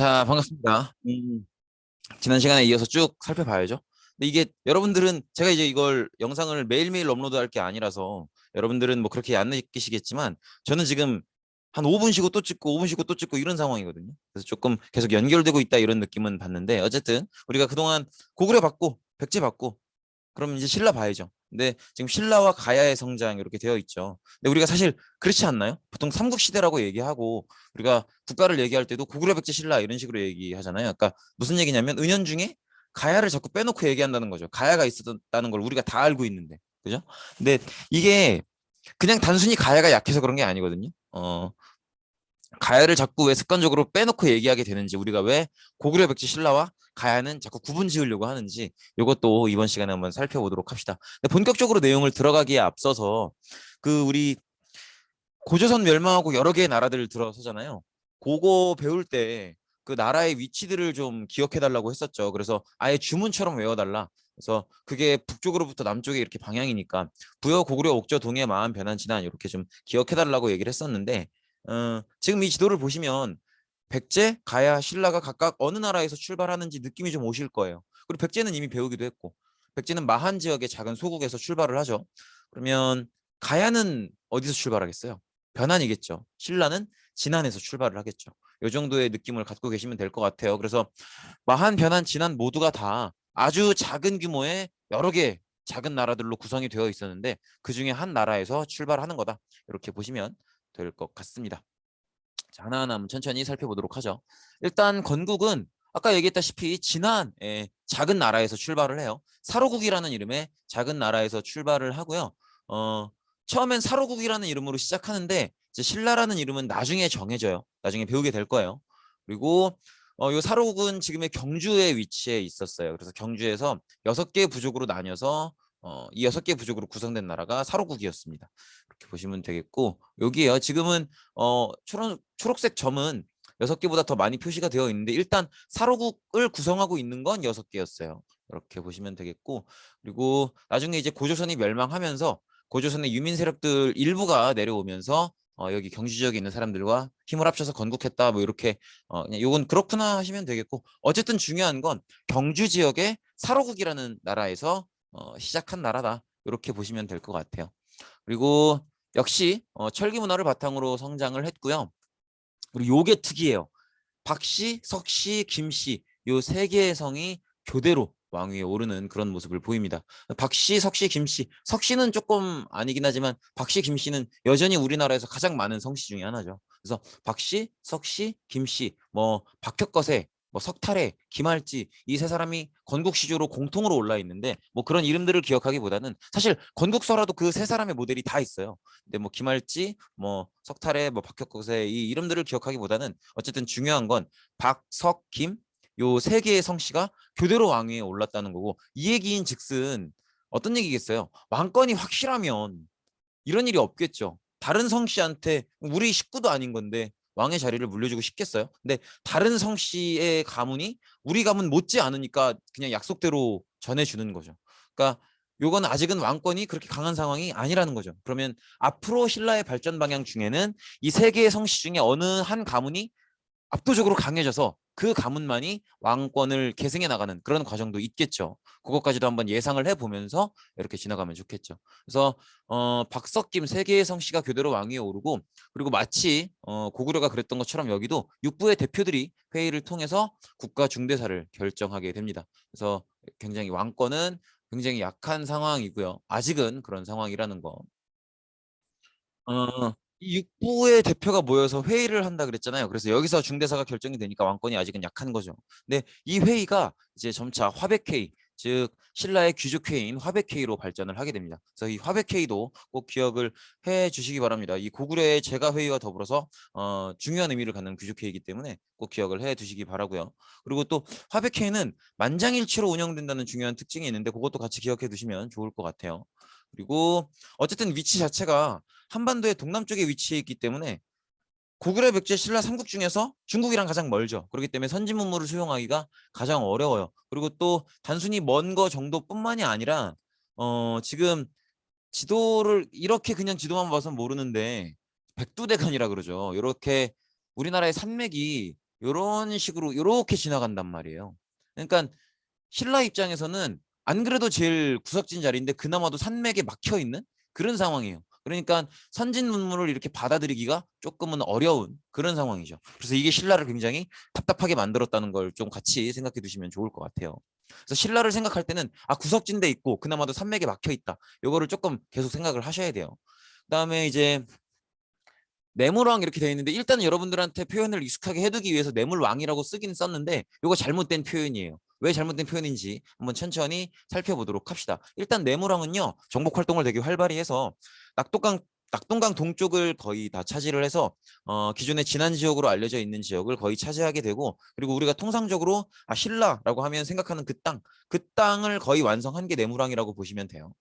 자, 반갑습니다. 지난 시간에 이어서 쭉 살펴봐야죠. 근데 이게 여러분들은 제가 이제 이걸 영상을 매일매일 업로드할 게 아니라서 여러분들은 뭐 그렇게 안 느끼시겠지만 저는 지금 한 5분 쉬고 또 찍고 5분 쉬고 또 찍고 이런 상황이거든요. 그래서 조금 계속 연결되고 있다 이런 느낌은 받는데 어쨌든 우리가 그동안 고구려 받고 백제 받고 그럼 이제 신라 봐야죠. 근데 지금 신라와 가야의 성장 이렇게 되어 있죠. 근데 우리가 사실 그렇지 않나요? 보통 삼국시대라고 얘기하고 우리가 국가를 얘기할 때도 고구려 백제 신라 이런 식으로 얘기하잖아요. 그러니까 무슨 얘기냐면 은연중에 가야를 자꾸 빼놓고 얘기한다는 거죠. 가야가 있었다는 걸 우리가 다 알고 있는데. 그죠? 근데 이게 그냥 단순히 가야가 약해서 그런 게 아니거든요. 가야를 자꾸 왜 습관적으로 빼놓고 얘기하게 되는지 우리가 왜 고구려 백제 신라와 가야는 자꾸 구분 지으려고 하는지 이것도 이번 시간에 한번 살펴보도록 합시다. 근데 본격적으로 내용을 들어가기에 앞서서 그 우리 고조선 멸망하고 여러 개의 나라들을 들어서잖아요. 그거 배울 때 그 나라의 위치들을 좀 기억해 달라고 했었죠. 그래서 아예 주문처럼 외워달라. 그래서 그게 북쪽으로부터 남쪽에 이렇게 방향이니까 부여, 고구려, 옥저, 동해, 마한, 변한, 진안 이렇게 좀 기억해 달라고 얘기를 했었는데 지금 이 지도를 보시면 백제, 가야, 신라가 각각 어느 나라에서 출발하는지 느낌이 좀 오실 거예요. 그리고 백제는 이미 배우기도 했고 백제는 마한 지역의 작은 소국에서 출발을 하죠. 그러면 가야는 어디서 출발하겠어요? 변환이겠죠. 신라는 진안에서 출발을 하겠죠. 이 정도의 느낌을 갖고 계시면 될 것 같아요. 그래서 마한, 변환, 진안 모두가 다 아주 작은 규모의 여러 개 작은 나라들로 구성이 되어 있었는데 그 중에 한 나라에서 출발하는 거다. 이렇게 보시면 될 것 같습니다. 자, 하나하나 한번 천천히 살펴보도록 하죠. 일단 건국은 아까 얘기했다시피 진안의 작은 나라에서 출발을 해요. 사로국이라는 이름의 작은 나라에서 출발을 하고요. 처음엔 사로국이라는 이름으로 시작하는데 이제 신라라는 이름은 나중에 정해져요. 나중에 배우게 될 거예요. 그리고 요 사로국은 지금의 경주에 위치해 있었어요. 그래서 경주에서 6개 부족으로 나뉘어서 이 6개 부족으로 구성된 나라가 사로국이었습니다. 이렇게 보시면 되겠고 여기에요. 지금은 초록색 점은 6개보다 더 많이 표시가 되어 있는데 일단 사로국을 구성하고 있는 건 6개였어요. 이렇게 보시면 되겠고 그리고 나중에 이제 고조선이 멸망하면서 고조선의 유민 세력들 일부가 내려오면서 여기 경주 지역에 있는 사람들과 힘을 합쳐서 건국했다 뭐 이렇게 그냥 요건 그렇구나 하시면 되겠고 어쨌든 중요한 건 경주 지역의 사로국이라는 나라에서 시작한 나라다 이렇게 보시면 될 것 같아요. 그리고 역시 철기 문화를 바탕으로 성장을 했고요. 그리고 요게 특이해요. 박씨, 석씨, 김씨 요 세 개의 성이 교대로 왕위에 오르는 그런 모습을 보입니다. 박씨, 석씨, 김씨. 석씨는 조금 아니긴 하지만 박씨, 김씨는 여전히 우리나라에서 가장 많은 성씨 중에 하나죠. 그래서 박씨, 석씨, 김씨, 뭐 박혁거세, 뭐 석탈해, 김할지 이 세 사람이 건국시조로 공통으로 올라 있는데 뭐 그런 이름들을 기억하기보다는 사실 건국서라도 그 세 사람의 모델이 다 있어요. 근데 뭐 김할지, 뭐 석탈해, 뭐 박혁거세 이 이름들을 기억하기보다는 어쨌든 중요한 건 박, 석, 김 요 세 개의 성씨가 교대로 왕위에 올랐다는 거고 이 얘기인 즉슨 어떤 얘기겠어요? 왕권이 확실하면 이런 일이 없겠죠. 다른 성씨한테 우리 식구도 아닌 건데 왕의 자리를 물려주고 싶겠어요? 근데 다른 성씨의 가문이 우리 가문 못지 않으니까 그냥 약속대로 전해주는 거죠. 그러니까 요건 아직은 왕권이 그렇게 강한 상황이 아니라는 거죠. 그러면 앞으로 신라의 발전 방향 중에는 이 세 개의 성씨 중에 어느 한 가문이 압도적으로 강해져서 그 가문만이 왕권을 계승해 나가는 그런 과정도 있겠죠. 그것까지도 한번 예상을 해보면서 이렇게 지나가면 좋겠죠. 그래서 박석김 세계의 성씨가 교대로 왕위에 오르고 그리고 마치 고구려가 그랬던 것처럼 여기도 육부의 대표들이 회의를 통해서 국가 중대사를 결정하게 됩니다. 그래서 굉장히 왕권은 굉장히 약한 상황이고요. 아직은 그런 상황이라는 거. 이 육부의 대표가 모여서 회의를 한다 그랬잖아요. 그래서 여기서 중대사가 결정이 되니까 왕권이 아직은 약한 거죠. 근데 이 회의가 이제 점차 화백회의, 즉 신라의 귀족회의인 화백회의로 발전을 하게 됩니다. 그래서 이 화백회의도 꼭 기억을 해 주시기 바랍니다. 이 고구려의 제가회의와 더불어서 중요한 의미를 갖는 귀족회의이기 때문에 꼭 기억을 해 두시기 바라고요. 그리고 또 화백회의는 만장일치로 운영된다는 중요한 특징이 있는데 그것도 같이 기억해 두시면 좋을 것 같아요. 그리고 어쨌든 위치 자체가 한반도의 동남쪽에 위치해 있기 때문에 고구려, 백제, 신라 삼국 중에서 중국이랑 가장 멀죠. 그렇기 때문에 선진 문물을 수용하기가 가장 어려워요. 그리고 또 단순히 먼 거 정도뿐만이 아니라 지금 지도를 이렇게 그냥 지도만 봐서 모르는데 백두대간이라 그러죠. 이렇게 우리나라의 산맥이 요런 식으로 요렇게 지나간단 말이에요. 그러니까 신라 입장에서는 안 그래도 제일 구석진 자리인데 그나마도 산맥에 막혀 있는 그런 상황이에요. 그러니까 선진 문물을 이렇게 받아들이기가 조금은 어려운 그런 상황이죠. 그래서 이게 신라를 굉장히 답답하게 만들었다는 걸 좀 같이 생각해 두시면 좋을 것 같아요. 그래서 신라를 생각할 때는 아 구석진 데 있고 그나마도 산맥에 막혀 있다. 요거를 조금 계속 생각을 하셔야 돼요. 그다음에 이제 뇌물왕 이렇게 되어 있는데 일단은 여러분들한테 표현을 익숙하게 해두기 위해서 뇌물왕이라고 쓰긴 썼는데 이거 잘못된 표현이에요. 왜 잘못된 표현인지 한번 천천히 살펴보도록 합시다. 일단 뇌물왕은요 정복 활동을 되게 활발히 해서 낙동강 낙동강 동쪽을 거의 다 차지를 해서 기존의 진안 지역으로 알려져 있는 지역을 거의 차지하게 되고 그리고 우리가 통상적으로 신라라고 하면 생각하는 그 땅을 거의 완성한 게 뇌물왕이라고 보시면 돼요.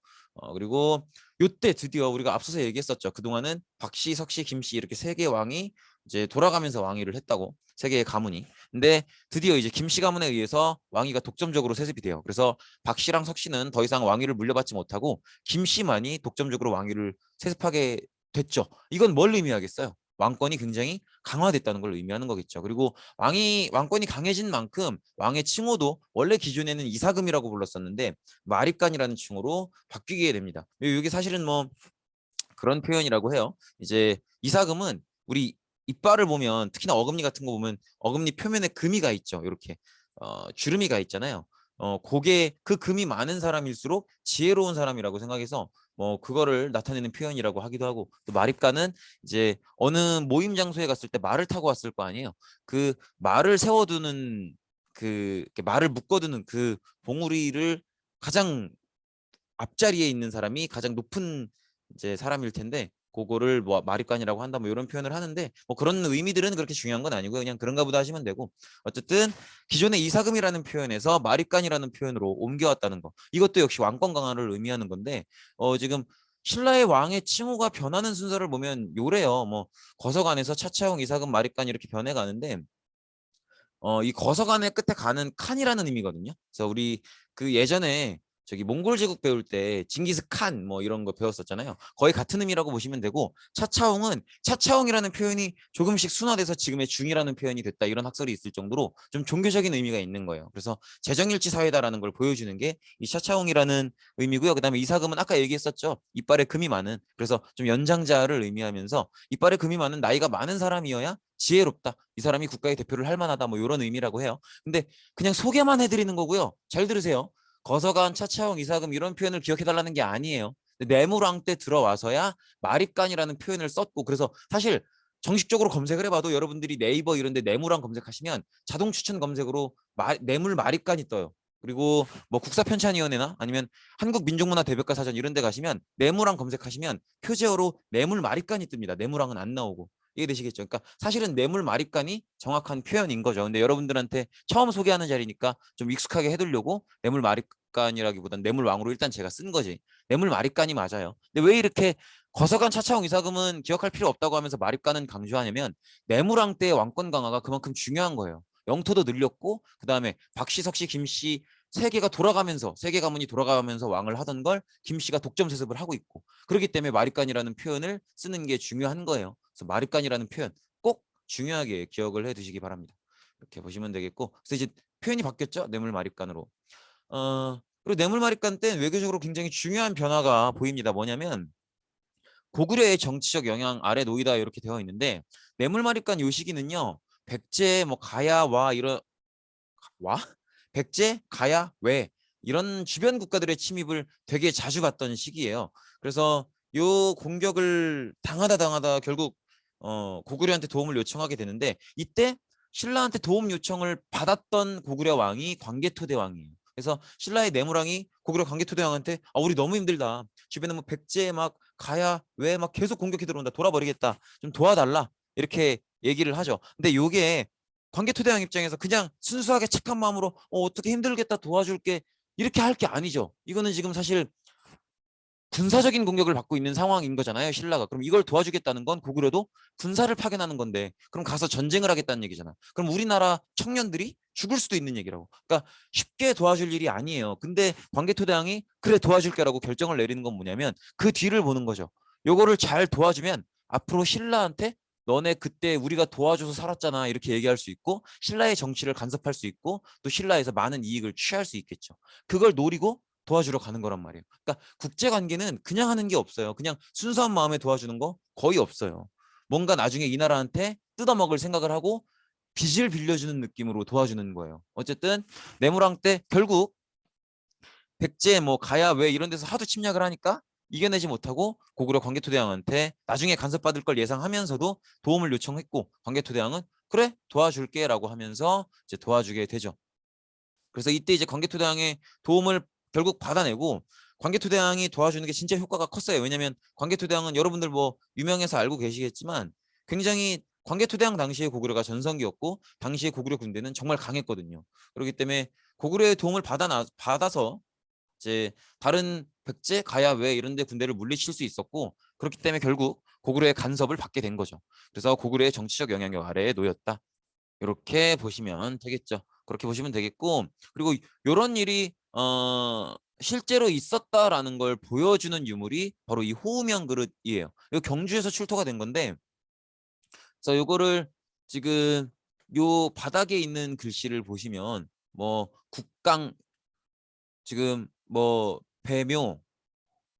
그리고 요때 드디어 우리가 앞서서 얘기했었죠. 그동안은 박씨, 석씨, 김씨 이렇게 세 개의 왕이 이제 돌아가면서 왕위를 했다고. 세 개의 가문이. 근데 드디어 이제 김씨 가문에 의해서 왕위가 독점적으로 세습이 돼요. 그래서 박씨랑 석씨는 더 이상 왕위를 물려받지 못하고 김씨만이 독점적으로 왕위를 세습하게 됐죠. 이건 뭘 의미하겠어요? 왕권이 굉장히 강화됐다는 걸 의미하는 거겠죠. 그리고 왕권이 강해진 만큼 왕의 칭호도 원래 기존에는 이사금이라고 불렀었는데 마립간이라는 칭호로 바뀌게 됩니다. 이게 사실은 뭐 그런 표현이라고 해요. 이제 이사금은 우리 이빨을 보면 특히나 어금니 같은 거 보면 어금니 표면에 금이가 있죠. 이렇게 주름이가 있잖아요. 그게 그 금이 많은 사람일수록 지혜로운 사람이라고 생각해서 뭐 그거를 나타내는 표현이라고 하기도 하고 또 마립간은 이제 어느 모임 장소에 갔을 때 말을 타고 왔을 거 아니에요. 그 말을 세워두는 그 말을 묶어두는 그 봉우리를 가장 앞자리에 있는 사람이 가장 높은 이제 사람일 텐데 그거를 뭐 마립간이라고 한다 뭐 이런 표현을 하는데 뭐 그런 의미들은 그렇게 중요한 건 아니고요. 그냥 그런가 보다 하시면 되고 어쨌든 기존의 이사금이라는 표현에서 마립간이라는 표현으로 옮겨왔다는 거. 이것도 역시 왕권 강화를 의미하는 건데 지금 신라의 왕의 칭호가 변하는 순서를 보면 요래요. 뭐 거서간에서 차차용, 이사금, 마립간 이렇게 변해가는데 이 거서간의 끝에 가는 칸이라는 의미거든요. 그래서 우리 그 예전에 저기 몽골 제국 배울 때 징기스 칸 뭐 이런 거 배웠었잖아요. 거의 같은 의미라고 보시면 되고 차차홍은 차차홍이라는 표현이 조금씩 순화돼서 지금의 중이라는 표현이 됐다 이런 학설이 있을 정도로 좀 종교적인 의미가 있는 거예요. 그래서 재정일치 사회다라는 걸 보여주는 게 이 차차홍이라는 의미고요. 그다음에 이사금은 아까 얘기했었죠. 이빨에 금이 많은 그래서 좀 연장자를 의미하면서 이빨에 금이 많은 나이가 많은 사람이어야 지혜롭다. 이 사람이 국가의 대표를 할 만하다. 뭐 이런 의미라고 해요. 근데 그냥 소개만 해드리는 거고요. 잘 들으세요. 거서간, 차차홍, 이사금 이런 표현을 기억해달라는 게 아니에요. 내무왕 때 들어와서야 마립간이라는 표현을 썼고 그래서 사실 정식적으로 검색을 해봐도 여러분들이 네이버 이런 데 내무왕 검색하시면 자동 추천 검색으로 내물 마립간이 떠요. 그리고 뭐 국사편찬위원회나 아니면 한국민족문화대백과사전 이런 데 가시면 내무왕 검색하시면 표제어로 내물 마립간이 뜹니다. 내무왕은 안 나오고. 이해되시겠죠? 그러니까 사실은 뇌물 마립간이 정확한 표현인 거죠. 근데 여러분들한테 처음 소개하는 자리니까 좀 익숙하게 해두려고 뇌물 마립간이라기보다는 뇌물왕으로 일단 제가 쓴 거지. 뇌물 마립간이 맞아요. 근데 왜 이렇게 거서간 차차홍 이사금은 기억할 필요 없다고 하면서 마립간은 강조하냐면 뇌물왕 때의 왕권 강화가 그만큼 중요한 거예요. 영토도 늘렸고 그다음에 박씨, 석씨, 김씨 세계가 돌아가면서 세계 가문이 돌아가면서 왕을 하던 걸 김씨가 독점 세습을 하고 있고 그렇기 때문에 마립간이라는 표현을 쓰는 게 중요한 거예요. 그래서 마립간이라는 표현 꼭 중요하게 기억을 해 두시기 바랍니다. 이렇게 보시면 되겠고 그래서 이제 표현이 바뀌었죠. 뇌물 마립간으로. 그리고 뇌물 마립간 때는 외교적으로 굉장히 중요한 변화가 보입니다. 뭐냐면 고구려의 정치적 영향 아래 놓이다 이렇게 되어 있는데 뇌물 마립간 요 시기는요. 백제 뭐 가야 와 이런 와 백제 가야 왜 이런 주변 국가들의 침입을 되게 자주 받던 시기예요. 그래서 요 공격을 당하다 결국 고구려한테 도움을 요청하게 되는데 이때 신라한테 도움 요청을 받았던 고구려 왕이 광개토대 왕이에요. 그래서 신라의 내무랑이 고구려 광개토대 왕한테 우리 너무 힘들다. 주변에 뭐 백제 막 가야 왜 막 계속 공격해 들어온다. 돌아버리겠다. 좀 도와달라. 이렇게 얘기를 하죠. 근데 요게 관계토대왕 입장에서 그냥 순수하게 착한 마음으로 어떻게 힘들겠다 도와줄게 이렇게 할 게 아니죠. 이거는 지금 사실 군사적인 공격을 받고 있는 상황인 거잖아요. 신라가. 그럼 이걸 도와주겠다는 건 고구려도 군사를 파견하는 건데 그럼 가서 전쟁을 하겠다는 얘기잖아. 그럼 우리나라 청년들이 죽을 수도 있는 얘기라고. 그러니까 쉽게 도와줄 일이 아니에요. 근데 광개토대왕이 그래 도와줄게라고 결정을 내리는 건 뭐냐면 그 뒤를 보는 거죠. 요거를 잘 도와주면 앞으로 신라한테 너네 그때 우리가 도와줘서 살았잖아 이렇게 얘기할 수 있고 신라의 정치를 간섭할 수 있고 또 신라에서 많은 이익을 취할 수 있겠죠. 그걸 노리고 도와주러 가는 거란 말이에요. 그러니까 국제관계는 그냥 하는 게 없어요. 그냥 순수한 마음에 도와주는 거 거의 없어요. 뭔가 나중에 이 나라한테 뜯어먹을 생각을 하고 빚을 빌려주는 느낌으로 도와주는 거예요. 어쨌든 내무랑 때 결국 백제 뭐 가야 왜 이런 데서 하도 침략을 하니까 이겨내지 못하고 고구려 광개토대왕한테 나중에 간섭받을 걸 예상하면서도 도움을 요청했고 광개토대왕은 그래 도와줄게라고 하면서 이제 도와주게 되죠. 그래서 이때 이제 광개토대왕의 도움을 결국 받아내고 광개토대왕이 도와주는 게 진짜 효과가 컸어요. 왜냐하면 광개토대왕은 여러분들 뭐 유명해서 알고 계시겠지만 굉장히 광개토대왕 당시의 고구려가 전성기였고 당시의 고구려 군대는 정말 강했거든요. 그렇기 때문에 고구려의 도움을 받아서 이제 다른 백제, 가야, 외 이런 데 군대를 물리칠 수 있었고 그렇기 때문에 결국 고구려의 간섭을 받게 된 거죠. 그래서 고구려의 정치적 영향력 아래에 놓였다. 이렇게 보시면 되겠죠. 그렇게 보시면 되겠고 그리고 이런 일이 실제로 있었다라는 걸 보여주는 유물이 바로 이 호우명 그릇이에요. 이 경주에서 출토가 된 건데 그래서 요거를 지금 요 바닥에 있는 글씨를 보시면 뭐 국강 지금 뭐 배묘,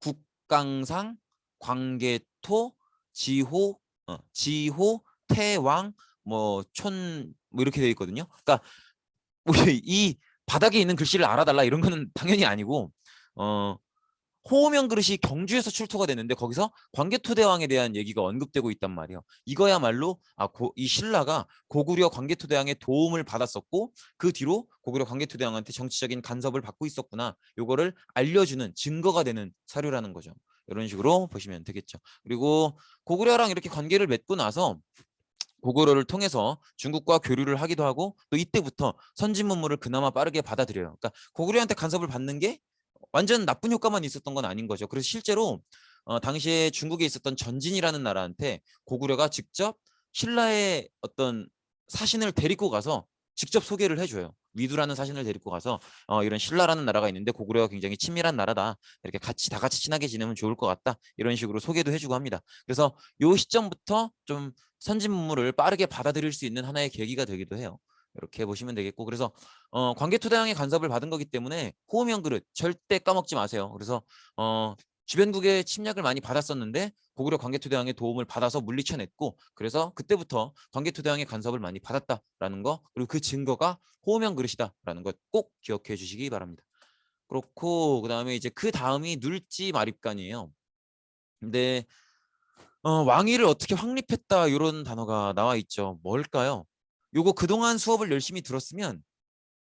국강상, 광개토, 지호, 지호, 태왕, 뭐 촌 뭐 이렇게 되어 있거든요. 그러니까 우리 이 바닥에 있는 글씨를 알아달라 이런 거는 당연히 아니고 어 호우명 그릇이 경주에서 출토가 됐는데 거기서 광개토대왕에 대한 얘기가 언급되고 있단 말이에요. 이거야말로 이 신라가 고구려 광개토대왕의 도움을 받았었고 그 뒤로 고구려 광개토대왕한테 정치적인 간섭을 받고 있었구나. 요거를 알려주는 증거가 되는 사료라는 거죠. 이런 식으로 보시면 되겠죠. 그리고 고구려랑 이렇게 관계를 맺고 나서 고구려를 통해서 중국과 교류를 하기도 하고 또 이때부터 선진 문물을 그나마 빠르게 받아들여요. 그러니까 고구려한테 간섭을 받는 게 완전 나쁜 효과만 있었던 건 아닌 거죠. 그래서 실제로 당시에 중국에 있었던 전진이라는 나라한테 고구려가 직접 신라의 어떤 사신을 데리고 가서 직접 소개를 해줘요. 위두라는 사신을 데리고 가서 이런 신라라는 나라가 있는데 고구려가 굉장히 친밀한 나라다. 이렇게 다 같이 친하게 지내면 좋을 것 같다. 이런 식으로 소개도 해주고 합니다. 그래서 이 시점부터 좀 선진 문물을 빠르게 받아들일 수 있는 하나의 계기가 되기도 해요. 이렇게 보시면 되겠고 그래서 광개토대왕의 간섭을 받은 거기 때문에 호우명 그릇 절대 까먹지 마세요. 그래서 주변국의 침략을 많이 받았었는데 고구려 광개토대왕의 도움을 받아서 물리쳐냈고 그래서 그때부터 광개토대왕의 간섭을 많이 받았다라는 거 그리고 그 증거가 호우명 그릇이다라는 것 꼭 기억해 주시기 바랍니다. 그렇고 그다음에 이제 그 다음이 눌지 마립간이에요. 근데 왕위를 어떻게 확립했다 이런 단어가 나와 있죠. 뭘까요? 요거 그동안 수업을 열심히 들었으면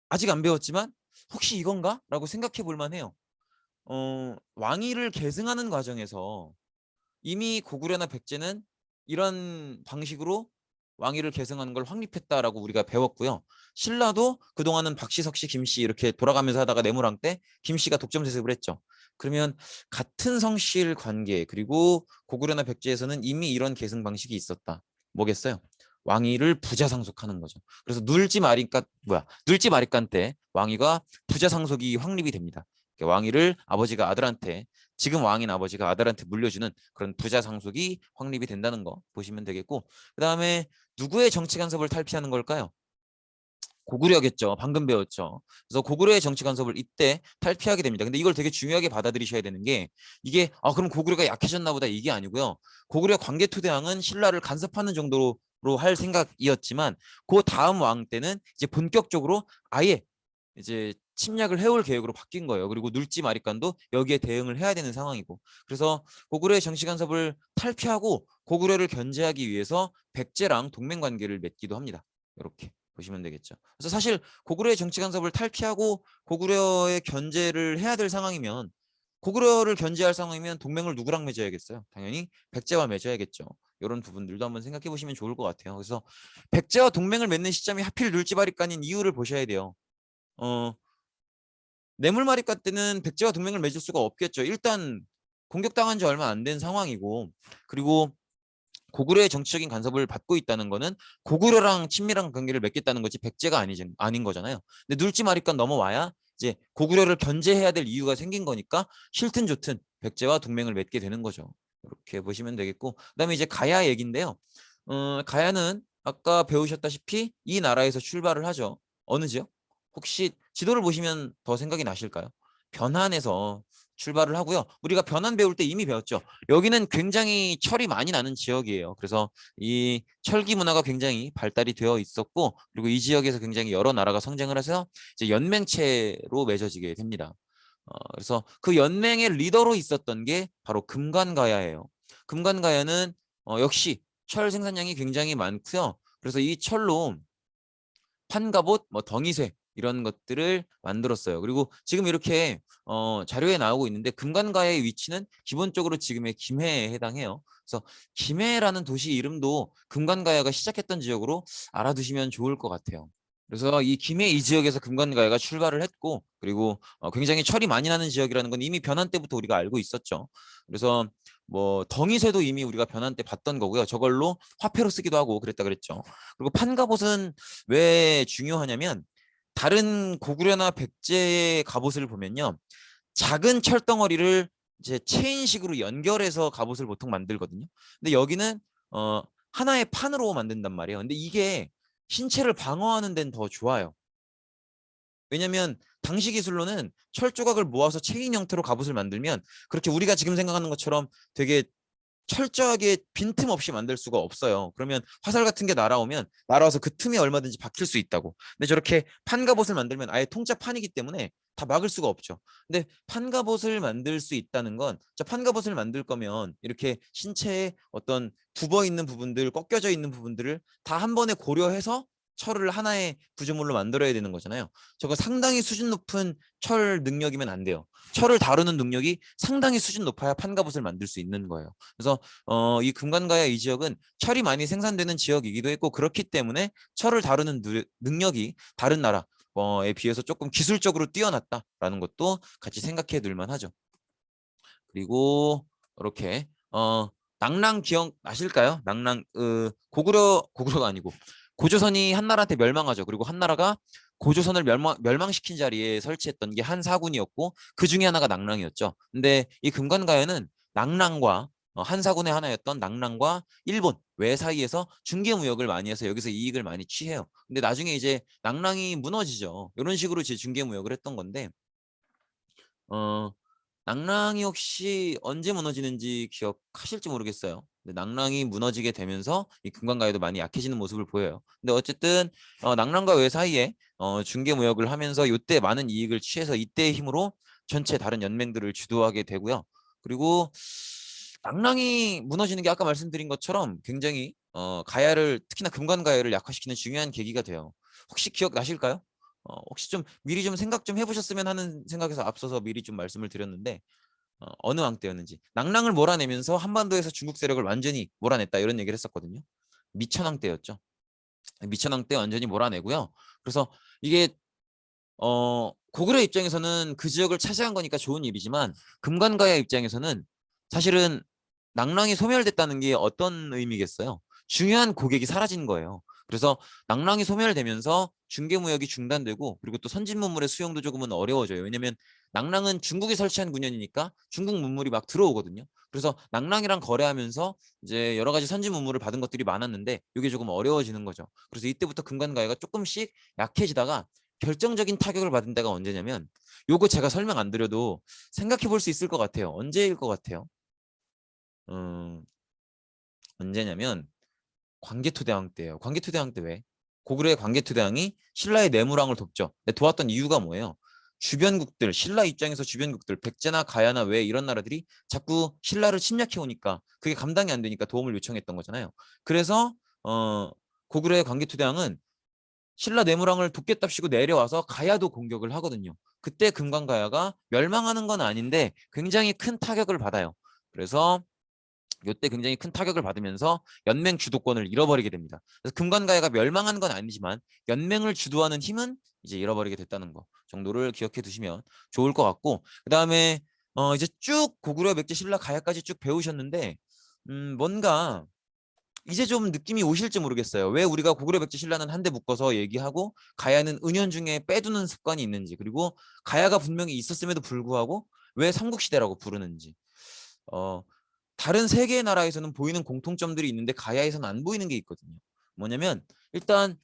아직 안 배웠지만 혹시 이건가? 라고 생각해 볼 만해요. 왕위를 계승하는 과정에서 이미 고구려나 백제는 이런 방식으로 왕위를 계승하는 걸 확립했다라고 우리가 배웠고요. 신라도 그동안은 박씨, 석씨, 김씨 이렇게 돌아가면서 하다가 내무랑 때 김씨가 독점 세습을 했죠. 그러면 같은 성실 관계 그리고 고구려나 백제에서는 이미 이런 계승 방식이 있었다. 뭐겠어요? 왕위를 부자상속하는 거죠. 그래서 눌지마립간 때 왕위가 부자상속이 확립이 됩니다. 왕위를 아버지가 아들한테 지금 왕인 아버지가 아들한테 물려주는 그런 부자 상속이 확립이 된다는 거 보시면 되겠고 그다음에 누구의 정치 간섭을 탈피하는 걸까요? 고구려겠죠. 방금 배웠죠. 그래서 고구려의 정치 간섭을 이때 탈피하게 됩니다. 근데 이걸 되게 중요하게 받아들이셔야 되는 게 이게 그럼 고구려가 약해졌나 보다 이게 아니고요. 고구려 광개토대왕은 신라를 간섭하는 정도로 할 생각이었지만 그 다음 왕 때는 이제 본격적으로 아예 이제 침략을 해올 계획으로 바뀐 거예요. 그리고 눌지마립간도 여기에 대응을 해야 되는 상황이고. 그래서 고구려의 정치 간섭을 탈피하고 고구려를 견제하기 위해서 백제랑 동맹 관계를 맺기도 합니다. 이렇게 보시면 되겠죠. 그래서 사실 고구려의 정치 간섭을 탈피하고 고구려의 견제를 해야 될 상황이면 고구려를 견제할 상황이면 동맹을 누구랑 맺어야겠어요? 당연히 백제와 맺어야겠죠. 이런 부분들도 한번 생각해 보시면 좋을 것 같아요. 그래서 백제와 동맹을 맺는 시점이 하필 눌지마립간인 이유를 보셔야 돼요. 뇌물마립간 때는 백제와 동맹을 맺을 수가 없겠죠. 일단 공격당한 지 얼마 안 된 상황이고 그리고 고구려의 정치적인 간섭을 받고 있다는 거는 고구려랑 친밀한 관계를 맺겠다는 거지 백제가 아닌 거잖아요. 근데 눌지마립간 넘어와야 이제 고구려를 견제해야 될 이유가 생긴 거니까 싫든 좋든 백제와 동맹을 맺게 되는 거죠. 이렇게 보시면 되겠고 그다음에 이제 가야 얘기인데요. 가야는 아까 배우셨다시피 이 나라에서 출발을 하죠. 어느 지역? 혹시 지도를 보시면 더 생각이 나실까요? 변한에서 출발을 하고요. 우리가 변한 배울 때 이미 배웠죠. 여기는 굉장히 철이 많이 나는 지역이에요. 그래서 이 철기 문화가 굉장히 발달이 되어 있었고, 그리고 이 지역에서 굉장히 여러 나라가 성장을 해서 이제 연맹체로 맺어지게 됩니다. 그래서 그 연맹의 리더로 있었던 게 바로 금관가야예요. 금관가야는 역시 철 생산량이 굉장히 많고요. 그래서 이 철로 판갑옷, 뭐 덩이쇠 이런 것들을 만들었어요. 그리고 지금 이렇게 자료에 나오고 있는데 금관가의 위치는 기본적으로 지금의 김해에 해당해요. 그래서 김해라는 도시 이름도 금관가야가 시작했던 지역으로 알아두시면 좋을 것 같아요. 그래서 이 김해 이 지역에서 금관가야가 출발을 했고, 그리고 굉장히 철이 많이 나는 지역이라는 건 이미 변한 때부터 우리가 알고 있었죠. 그래서 뭐 덩이쇠도 이미 우리가 변한 때 봤던 거고요. 저걸로 화폐로 쓰기도 하고 그랬다 그랬죠. 그리고 판갑옷은 왜 중요하냐면 다른 고구려나 백제의 갑옷을 보면요. 작은 철덩어리를 이제 체인식으로 연결해서 갑옷을 보통 만들거든요. 근데 여기는 하나의 판으로 만든단 말이에요. 근데 이게 신체를 방어하는 데는 더 좋아요. 왜냐면 당시 기술로는 철 조각을 모아서 체인 형태로 갑옷을 만들면 그렇게 우리가 지금 생각하는 것처럼 되게 철저하게 빈틈없이 만들 수가 없어요. 그러면 화살 같은 게 날아와서 그 틈에 얼마든지 박힐 수 있다고. 근데 저렇게 판갑옷을 만들면 아예 통짜 판이기 때문에 다 막을 수가 없죠. 근데 판갑옷을 만들 수 있다는 건, 자, 판갑옷을 만들 거면 이렇게 신체에 어떤 굽어 있는 부분들, 꺾여져 있는 부분들을 다 한 번에 고려해서 철을 하나의 구조물로 만들어야 되는 거잖아요. 저거 상당히 수준 높은 철 능력이면 안 돼요. 철을 다루는 능력이 상당히 수준 높아야 판갑옷을 만들 수 있는 거예요. 그래서 이 금관가야 이 지역은 철이 많이 생산되는 지역이기도 했고, 그렇기 때문에 철을 다루는 능력이 다른 나라에 비해서 조금 기술적으로 뛰어났다라는 것도 같이 생각해 둘 만하죠. 그리고 이렇게 낭랑 기억 나실까요? 낭랑 고구려가 아니고 고조선이 한나라한테 멸망하죠. 그리고 한나라가 고조선을 멸망시킨 자리에 설치했던 게 한사군이었고, 그 중에 하나가 낭랑이었죠. 근데 이 금관가야는 낭랑과 한사군의 하나였던 낭랑과 일본 외 사이에서 중개 무역을 많이 해서 여기서 이익을 많이 취해요. 근데 나중에 이제 낭랑이 무너지죠. 이런 식으로 이제 중개 무역을 했던 건데, 어, 낭랑이 혹시 언제 무너지는지 기억하실지 모르겠어요. 근데 낭랑이 무너지게 되면서 이 금관가야도 많이 약해지는 모습을 보여요. 근데 어쨌든 낭랑과 외 사이에 중개 무역을 하면서 이때 많은 이익을 취해서 이때의 힘으로 전체 다른 연맹들을 주도하게 되고요. 그리고 낭랑이 무너지는 게 아까 말씀드린 것처럼 굉장히 가야를, 특히나 금관가야를 약화시키는 중요한 계기가 돼요. 혹시 기억나실까요? 혹시 좀 미리 좀 생각 좀 해보셨으면 하는 생각에서 앞서서 미리 좀 말씀을 드렸는데, 어느 왕 때였는지. 낭랑을 몰아내면서 한반도에서 중국 세력을 완전히 몰아냈다 이런 얘기를 했었거든요. 미천왕 때였죠. 미천왕 때 완전히 몰아내고요. 그래서 이게 고구려 입장에서는 그 지역을 차지한 거니까 좋은 일이지만, 금관가야 입장에서는 사실은 낭랑이 소멸됐다는 게 어떤 의미겠어요? 중요한 고객이 사라진 거예요. 그래서 낭랑이 소멸되면서 중개무역이 중단되고, 그리고 또 선진 문물의 수용도 조금은 어려워져요. 왜냐면 낭랑은 중국이 설치한 군현이니까 중국 문물이 막 들어오거든요. 그래서 낭랑이랑 거래하면서 이제 여러 가지 선진 문물을 받은 것들이 많았는데 이게 조금 어려워지는 거죠. 그래서 이때부터 금관가야가 조금씩 약해지다가 결정적인 타격을 받은 데가 언제냐면, 요거 제가 설명 안 드려도 생각해 볼 수 있을 것 같아요. 언제일 것 같아요? 음, 언제냐면 광개토대왕 때예요. 광개토대왕 때 왜? 고구려의 광개토대왕이 신라의 내무랑을 돕죠. 근데 도왔던 이유가 뭐예요? 주변국들, 신라 입장에서 주변국들, 백제나 가야나 왜 이런 나라들이 자꾸 신라를 침략해 오니까 그게 감당이 안 되니까 도움을 요청했던 거잖아요. 그래서 고구려의 광개토대왕은 신라 내무랑을 돕겠답시고 내려와서 가야도 공격을 하거든요. 그때 금관가야가 멸망하는 건 아닌데 굉장히 큰 타격을 받아요. 그래서 이때 굉장히 큰 타격을 받으면서 연맹 주도권을 잃어버리게 됩니다. 그래서 금관가야가 멸망한 건 아니지만 연맹을 주도하는 힘은 이제 잃어버리게 됐다는 거 정도를 기억해 두시면 좋을 것 같고, 그다음에 이제 쭉 고구려 백제 신라 가야까지 쭉 배우셨는데 뭔가 이제 좀 느낌이 오실지 모르겠어요. 왜 우리가 고구려 백제 신라는 한데 묶어서 얘기하고 가야는 은연중에 빼두는 습관이 있는지, 그리고 가야가 분명히 있었음에도 불구하고 왜 삼국시대라고 부르는지. 어, 다른 세 개의 나라에서는 보이는 공통점들이 있는데 가야에서는 안 보이는 게 있거든요. 뭐냐면 일단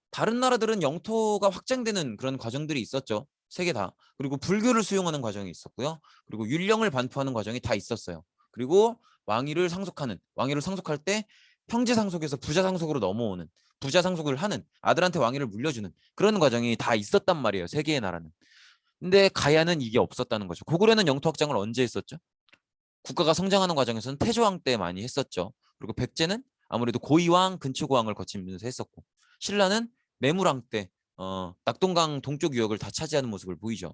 다른 나라들은 영토가 확장되는 그런 과정들이 있었죠. 세 개 다. 그리고 불교를 수용하는 과정이 있었고요. 그리고 율령을 반포하는 과정이 다 있었어요. 그리고 왕위를 상속할 때 형제 상속에서 부자 상속으로 넘어오는, 부자 상속을 하는, 아들한테 왕위를 물려주는 그런 과정이 다 있었단 말이에요. 세 개의 나라는. 근데 가야는 이게 없었다는 거죠. 고구려는 영토 확장을 언제 했었죠? 국가가 성장하는 과정에서는 태조왕 때 많이 했었죠. 그리고 백제는 아무래도 고이왕, 근초고왕을 거치면서 했었고, 신라는 매무랑 때 낙동강 동쪽 유역을 다 차지하는 모습을 보이죠.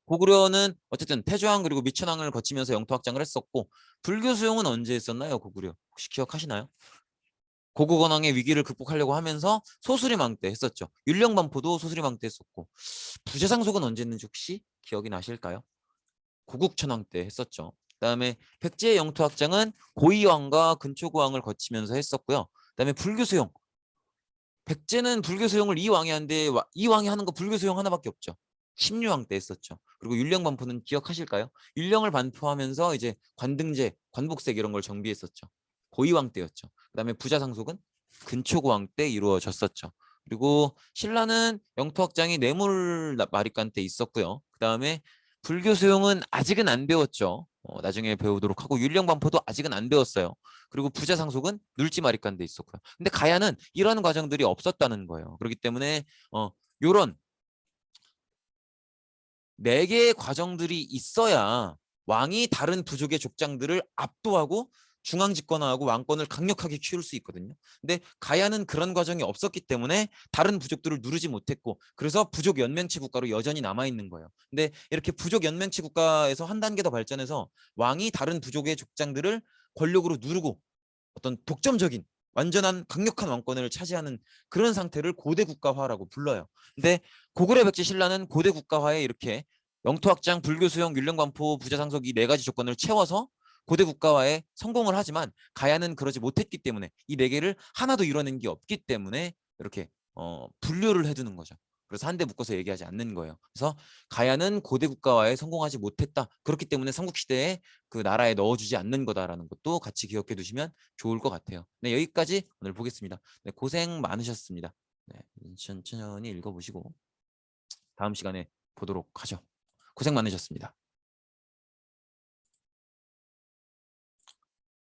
고구려는 어쨌든 태조왕 그리고 미천왕을 거치면서 영토 확장을 했었고, 불교 수용은 언제 했었나요? 고구려 혹시 기억하시나요? 고구건왕의 위기를 극복하려고 하면서 소수리망 때 했었죠. 율령반포도 소수리망 때 했었고, 부재상속은 언제 했는지 혹시 기억이 나실까요? 고국천왕 때 했었죠. 그다음에 백제의 영토 확장은 고이왕과 근초고왕을 거치면서 했었고요. 그다음에 불교 수용. 백제는 불교 수용을 이왕이 한데 이왕이 하는 거 불교 수용 하나밖에 없죠. 십류왕 때 했었죠. 그리고 율령 반포는 기억하실까요? 율령을 반포하면서 이제 관등제, 관복색 이런 걸 정비했었죠. 고이왕 때였죠. 그다음에 부자상속은 근초고왕 때 이루어졌었죠. 그리고 신라는 영토 확장이 뇌물 마립간 때 있었고요. 그다음에 불교 수용은 아직은 안 배웠죠. 나중에 배우도록 하고 율령 반포도 아직은 안 배웠어요. 그리고 부자 상속은 눌지 마리칸데 있었고요. 근데 가야는 이런 과정들이 없었다는 거예요. 그렇기 때문에 요런 네 개의 과정들이 있어야 왕이 다른 부족의 족장들을 압도하고 중앙 집권화하고 왕권을 강력하게 키울 수 있거든요. 근데 가야는 그런 과정이 없었기 때문에 다른 부족들을 누르지 못했고 그래서 부족 연맹체 국가로 여전히 남아 있는 거예요. 근데 이렇게 부족 연맹체 국가에서 한 단계 더 발전해서 왕이 다른 부족의 족장들을 권력으로 누르고 어떤 독점적인 완전한 강력한 왕권을 차지하는 그런 상태를 고대 국가화라고 불러요. 근데 고구려 백제 신라는 고대 국가화에 이렇게 영토 확장, 불교 수용, 율령 반포, 부자 상속 이 네 가지 조건을 채워서 고대 국가화에 성공을 하지만 가야는 그러지 못했기 때문에 이 네 개를 하나도 이뤄낸 게 없기 때문에 이렇게 분류를 해두는 거죠. 그래서 한데 묶어서 얘기하지 않는 거예요. 그래서 가야는 고대 국가화에 성공하지 못했다. 그렇기 때문에 삼국시대에 그 나라에 넣어주지 않는 거다라는 것도 같이 기억해 두시면 좋을 것 같아요. 네, 여기까지 오늘 보겠습니다. 네, 고생 많으셨습니다. 네, 천천히 읽어보시고 다음 시간에 보도록 하죠. 고생 많으셨습니다.